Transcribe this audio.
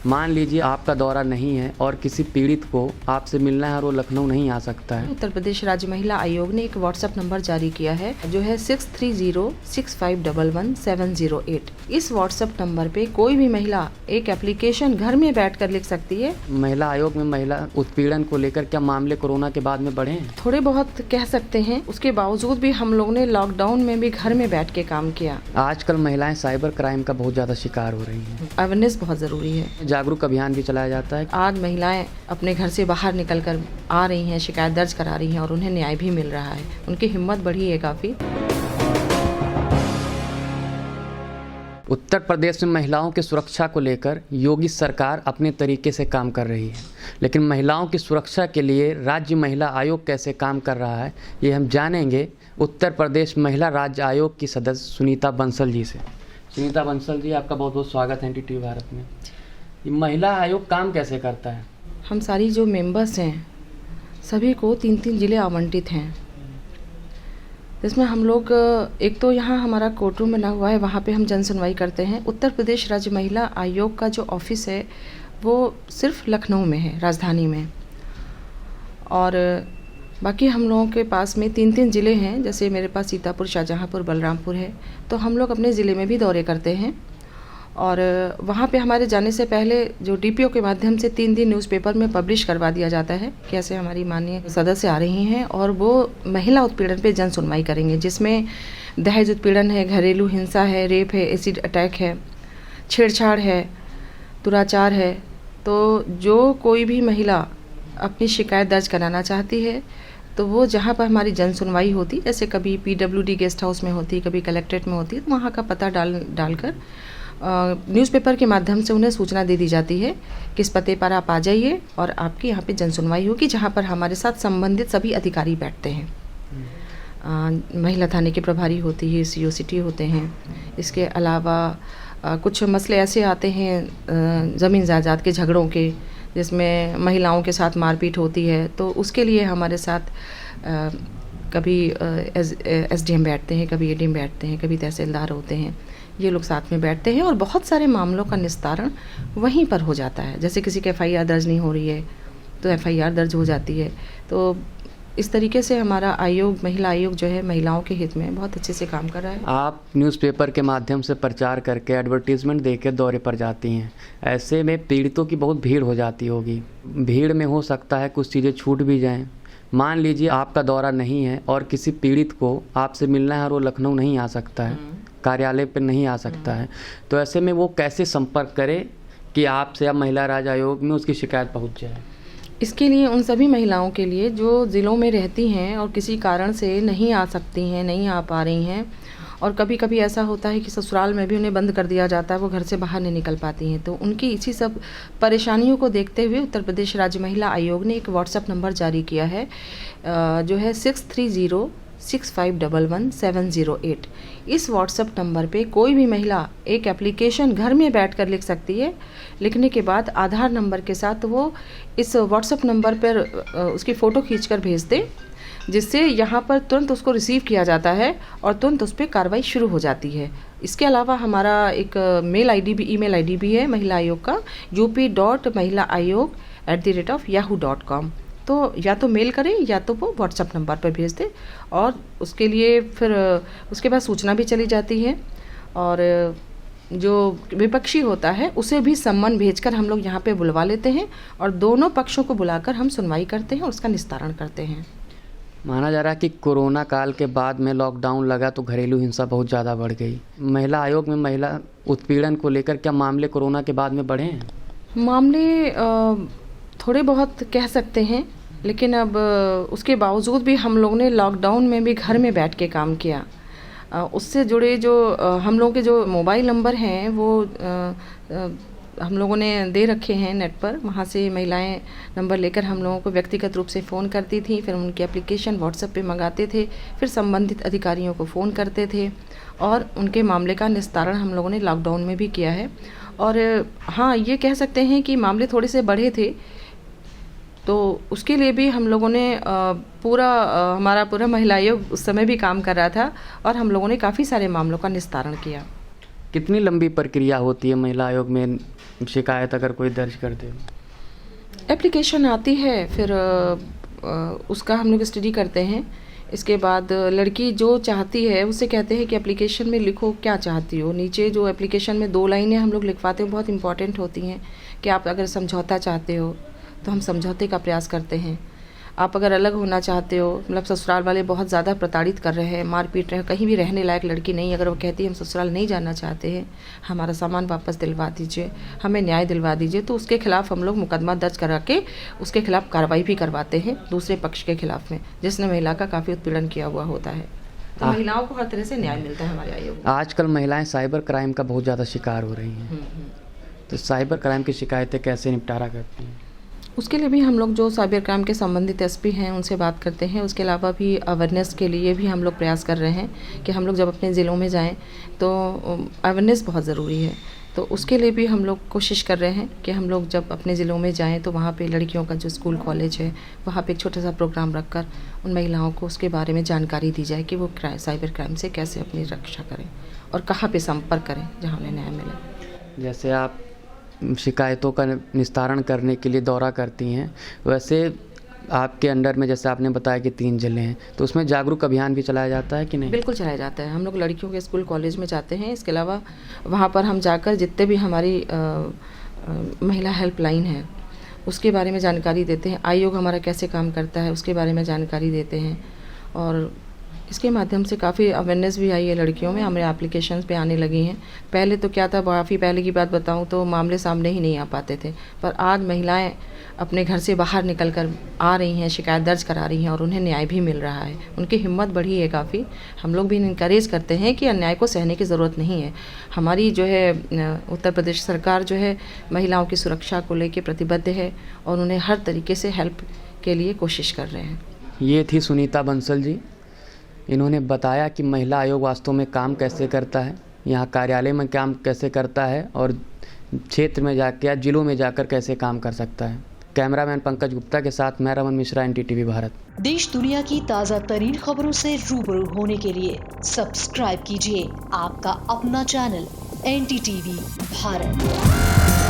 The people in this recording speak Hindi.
मान लीजिए आपका दौरा नहीं है और किसी पीड़ित को आपसे मिलना है और वो लखनऊ नहीं आ सकता है। उत्तर प्रदेश राज्य महिला आयोग ने एक व्हाट्सएप नंबर जारी किया है जो है 6306511708। इस व्हाट्सएप नंबर पे कोई भी महिला एक एप्लीकेशन घर में बैठकर लिख सकती है। महिला आयोग में महिला उत्पीड़न को लेकर क्या मामले कोरोना के बाद में बढ़े हैं? थोड़े बहुत कह सकते हैं। उसके बावजूद भी हम लोग ने लॉकडाउन में भी घर में बैठ के काम किया। आजकल महिलाएं साइबर क्राइम का बहुत ज्यादा शिकार हो रही हैं। अवेयरनेस बहुत जरूरी है। जागरूक अभियान भी चलाया जाता है। आज महिलाएं अपने घर से बाहर निकलकर आ रही हैं, शिकायत दर्ज करा रही हैं और उन्हें न्याय भी मिल रहा है। उनकी हिम्मत बढ़ी है काफी। उत्तर प्रदेश में महिलाओं की सुरक्षा को लेकर योगी सरकार अपने तरीके से काम कर रही है, लेकिन महिलाओं की सुरक्षा के लिए राज्य महिला आयोग कैसे काम कर रहा है ये हम जानेंगे उत्तर प्रदेश महिला राज्य आयोग की सदस्य सुनीता बंसल जी से। सुनीता बंसल जी, आपका बहुत बहुत स्वागत है एनडीटीवी भारत में। ये महिला आयोग काम कैसे करता है? हम सारी जो मेंबर्स हैं सभी को 3-3 जिले आवंटित हैं, जिसमें हम लोग एक तो यहाँ हमारा कोर्ट रूम बना हुआ है, वहाँ पे हम जन सुनवाई करते हैं। उत्तर प्रदेश राज्य महिला आयोग का जो ऑफिस है वो सिर्फ लखनऊ में है, राजधानी में। और बाकी हम लोगों के पास में 3-3 ज़िले हैं, जैसे मेरे पास सीतापुर, शाहजहाँपुर, बलरामपुर है। तो हम लोग अपने ज़िले में भी दौरे करते हैं और वहाँ पे हमारे जाने से पहले जो डीपीओ के माध्यम से 3 दिन न्यूज़पेपर में पब्लिश करवा दिया जाता है कि ऐसे हमारी माननीय सदस्य आ रही हैं और वो महिला उत्पीड़न पे जन सुनवाई करेंगे, जिसमें दहेज उत्पीड़न है, घरेलू हिंसा है, रेप है, एसिड अटैक है, छेड़छाड़ है, दुराचार है। तो जो कोई भी महिला अपनी शिकायत दर्ज कराना चाहती है तो वो जहाँ पर हमारी जन सुनवाई होती, जैसे कभी पीडब्ल्यूडी गेस्ट हाउस में होती, कभी कलेक्ट्रेट में होती, तो वहाँ का पता डालकर न्यूज़पेपर के माध्यम से उन्हें सूचना दे दी जाती है किस पते पर आप आ जाइए और आपकी यहाँ पे जन सुनवाई होगी, जहाँ पर हमारे साथ संबंधित सभी अधिकारी बैठते हैं। महिला थाने के प्रभारी होती है, सीओसीटी होते हैं। इसके अलावा कुछ मसले ऐसे आते हैं ज़मीन जायदाद के झगड़ों के, जिसमें महिलाओं के साथ मारपीट होती है, तो उसके लिए हमारे साथ कभी एसडीएम बैठते हैं, कभी एडीएम बैठते हैं, कभी तहसीलदार होते हैं। ये लोग साथ में बैठते हैं और बहुत सारे मामलों का निस्तारण वहीं पर हो जाता है। जैसे किसी की एफआईआर दर्ज नहीं हो रही है तो एफआईआर दर्ज हो जाती है। तो इस तरीके से हमारा आयोग, महिला आयोग जो है, महिलाओं के हित में बहुत अच्छे से काम कर रहा है। आप न्यूज़पेपर के माध्यम से प्रचार करके एडवर्टीजमेंट देकर दौरे पर जाती हैं, ऐसे में पीड़ितों की बहुत भीड़ हो जाती होगी। भीड़ में हो सकता है कुछ चीज़ें छूट भी जाएं। मान लीजिए आपका दौरा नहीं है और किसी पीड़ित को आपसे मिलना है और वो लखनऊ नहीं आ सकता है, कार्यालय पर नहीं आ सकता है, तो ऐसे में वो कैसे संपर्क करे कि आपसे या महिला राज्य आयोग में उसकी शिकायत पहुंच जाए? इसके लिए उन सभी महिलाओं के लिए जो ज़िलों में रहती हैं और किसी कारण से नहीं आ सकती हैं, नहीं आ पा रही हैं, और कभी कभी ऐसा होता है कि ससुराल में भी उन्हें बंद कर दिया जाता है, वो घर से बाहर नहीं निकल पाती हैं, तो उनकी इसी सब परेशानियों को देखते हुए उत्तर प्रदेश राज्य महिला आयोग ने एक व्हाट्सएप नंबर जारी किया है जो है 6306511708। इस व्हाट्सएप नंबर पे कोई भी महिला एक एप्लीकेशन घर में बैठकर लिख सकती है। लिखने के बाद आधार नंबर के साथ वो इस व्हाट्सएप नंबर पर उसकी फ़ोटो खींचकर भेज दे, जिससे यहाँ पर तुरंत उसको रिसीव किया जाता है और तुरंत उस पर कार्रवाई शुरू हो जाती है। इसके अलावा हमारा एक ईमेल आईडी भी है महिला आयोग का, up.mahilaaayog@yahoo.com। तो या तो मेल करें या तो वो व्हाट्सएप नंबर पर भेज दे और उसके लिए फिर उसके बाद सूचना भी चली जाती है और जो विपक्षी होता है उसे भी सम्मन भेजकर हम लोग यहाँ पे बुलवा लेते हैं और दोनों पक्षों को बुलाकर हम सुनवाई करते हैं और उसका निस्तारण करते हैं। माना जा रहा है कि कोरोना काल के बाद में लॉकडाउन लगा तो घरेलू हिंसा बहुत ज़्यादा बढ़ गई। महिला आयोग में महिला उत्पीड़न को लेकर क्या मामले कोरोना के बाद में बढ़े हैं? मामले थोड़े बहुत कह सकते हैं, लेकिन अब उसके बावजूद भी हम लोगों ने लॉकडाउन में भी घर में बैठ के काम किया। उससे जुड़े जो हम लोगों के जो मोबाइल नंबर हैं वो हम लोगों ने दे रखे हैं नेट पर, वहाँ से महिलाएं नंबर लेकर हम लोगों को व्यक्तिगत रूप से फ़ोन करती थी, फिर उनकी एप्लीकेशन व्हाट्सएप पे मंगाते थे, फिर संबंधित अधिकारियों को फ़ोन करते थे और उनके मामले का निस्तारण हम लोगों ने लॉकडाउन में भी किया है। और हाँ, ये कह सकते हैं कि मामले थोड़े से बढ़े थे, तो उसके लिए भी हम लोगों ने हमारा पूरा महिला आयोग उस समय भी काम कर रहा था और हम लोगों ने काफ़ी सारे मामलों का निस्तारण किया। कितनी लंबी प्रक्रिया होती है महिला आयोग में शिकायत अगर कोई दर्ज कर दे? एप्लीकेशन आती है, फिर उसका हम लोग स्टडी करते हैं। इसके बाद लड़की जो चाहती है उससे कहते हैं कि एप्लीकेशन में लिखो क्या चाहती हो। नीचे जो एप्लीकेशन में 2 लाइनें हम लोग लिखवाते हैं, बहुत इंपॉर्टेंट होती हैं कि आप अगर समझौता चाहते हो तो हम समझौते का प्रयास करते हैं। आप अगर अलग होना चाहते हो, मतलब ससुराल वाले बहुत ज़्यादा प्रताड़ित कर रहे हैं, मार पीट रहे हैं, कहीं भी रहने लायक लड़की नहीं, अगर वो कहती है हम ससुराल नहीं जाना चाहते हैं, हमारा सामान वापस दिलवा दीजिए, हमें न्याय दिलवा दीजिए, तो उसके खिलाफ हम लोग मुकदमा दर्ज करा के उसके खिलाफ कार्रवाई भी करवाते हैं दूसरे पक्ष के खिलाफ में, जिसने महिला का काफ़ी उत्पीड़न किया हुआ होता है। तो महिलाओं को हर तरह से न्याय मिलता है हमारे आयोग में। आजकल महिलाएं साइबर क्राइम का बहुत ज़्यादा शिकार हो रही हैं, तो साइबर क्राइम की शिकायतें कैसे निपटारा करती हैं? उसके लिए भी हम लोग जो साइबर क्राइम के संबंधित एसपी हैं उनसे बात करते हैं। उसके अलावा भी अवेयरनेस के लिए भी हम लोग प्रयास कर रहे हैं कि हम लोग जब अपने ज़िलों में जाएं तो अवेयरनेस बहुत ज़रूरी है। तो उसके लिए भी हम लोग कोशिश कर रहे हैं कि हम लोग जब अपने ज़िलों में जाएं तो वहाँ पे लड़कियों का जो स्कूल कॉलेज है वहाँ पे एक छोटा सा प्रोग्राम रखकर उन महिलाओं को उसके बारे में जानकारी दी जाए कि वो साइबर क्राइम से कैसे अपनी रक्षा करें और कहाँ पे संपर्क करें जहाँ उन्हें न्याय मिले। जैसे आप शिकायतों का निस्तारण करने के लिए दौरा करती हैं, वैसे आपके अंडर में जैसे आपने बताया कि 3 जिले हैं, तो उसमें जागरूक अभियान भी चलाया जाता है कि नहीं? बिल्कुल चलाया जाता है। हम लोग लड़कियों के स्कूल कॉलेज में जाते हैं। इसके अलावा वहाँ पर हम जाकर जितने भी हमारी महिला हेल्पलाइन है उसके बारे में जानकारी देते हैं। आयोग हमारा कैसे काम करता है उसके बारे में जानकारी देते हैं और इसके माध्यम से काफ़ी अवेयरनेस भी आई है लड़कियों में, हमारे एप्लीकेशंस पे आने लगी हैं। पहले तो क्या था, काफ़ी पहले की बात बताऊं तो मामले सामने ही नहीं आ पाते थे, पर आज महिलाएं अपने घर से बाहर निकल कर आ रही हैं, शिकायत दर्ज करा रही हैं और उन्हें न्याय भी मिल रहा है। उनकी हिम्मत बढ़ी है काफ़ी। हम लोग भी इनकरेज करते हैं कि अन्याय को सहने की ज़रूरत नहीं है। हमारी जो है उत्तर प्रदेश सरकार जो है महिलाओं की सुरक्षा को लेकर प्रतिबद्ध है और उन्हें हर तरीके से हेल्प के लिए कोशिश कर रहे हैं। ये थी सुनीता बंसल जी। इन्होंने बताया कि महिला आयोग वास्तव में काम कैसे करता है, यहाँ कार्यालय में काम कैसे करता है और क्षेत्र में जाकर या जिलों में जाकर कैसे काम कर सकता है। कैमरामैन पंकज गुप्ता के साथ मैं रमन मिश्रा, NDTV भारत। देश दुनिया की ताज़ा तरीन खबरों से रूबरू होने के लिए सब्सक्राइब कीजिए आपका अपना चैनल NDTV भारत।